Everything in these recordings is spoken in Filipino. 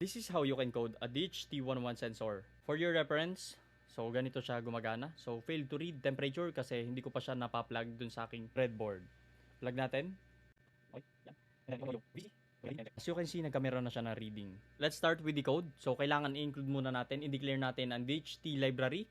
This is how you can code a DHT11 sensor. For your reference, so ganito siya gumagana. So failed to read temperature kasi hindi ko pa siya napaplug dun sa aking breadboard. Plug natin. Okay, yan. As you can see, nagkamera na siya ng reading. Let's start with the code. So kailangan i-include muna natin, i-declare natin ang DHT library.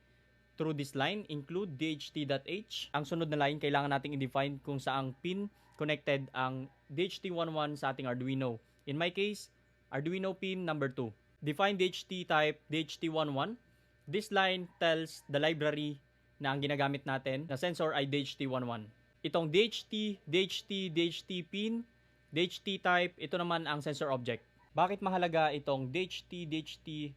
Through this line, include dht.h. Ang sunod na line, kailangan nating i-define kung saang pin connected ang DHT11 sa ating Arduino. In my case, Arduino pin number 2. Define DHT type DHT11. This line tells the library na ang ginagamit natin na sensor ay DHT11. Itong DHT pin, DHT type, ito naman ang sensor object. Bakit mahalaga itong DHT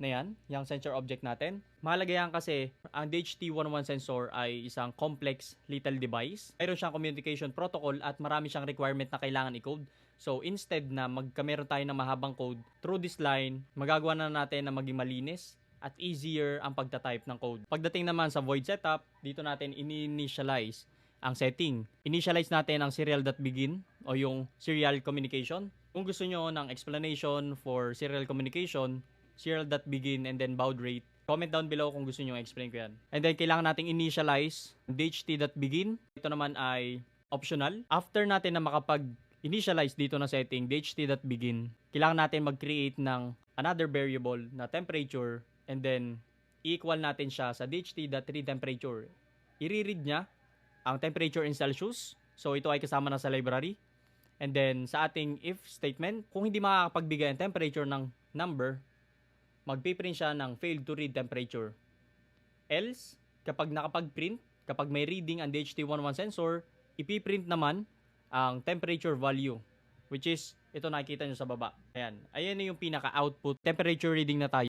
na yan, yung sensor object natin? Mahalaga yan kasi ang DHT11 sensor ay isang complex little device. Mayroon siyang communication protocol at marami siyang requirement na kailangan i-code. So instead na magkameron tayo ng mahabang code, through this line, magagawa na natin na maging malinis at easier ang pagta-type ng code. Pagdating naman sa void setup, dito natin ini-initialize ang setting. Initialize natin ang serial.begin o yung serial communication. Kung gusto nyo ng explanation for serial communication, serial.begin and then baud rate, comment down below kung gusto nyo explain ko yan. And then kailangan nating initialize dht.begin. Ito naman ay optional. After natin na makapag-initialize dito na setting dht.begin, kailangan natin mag-create ng another variable na temperature and then i-equal natin siya sa dht.readTemperature. I-read niya ang temperature in Celsius. So ito ay kasama na sa library. And then sa ating if statement, kung hindi makakapagbigay ang temperature ng number, magpiprint siya ng failed to read temperature. Else, kapag nakapag-print, kapag may reading ang DHT11 sensor, ipiprint naman ang temperature value, which is ito nakikita nyo sa baba. Ayan na yung pinaka-output temperature reading na tayo.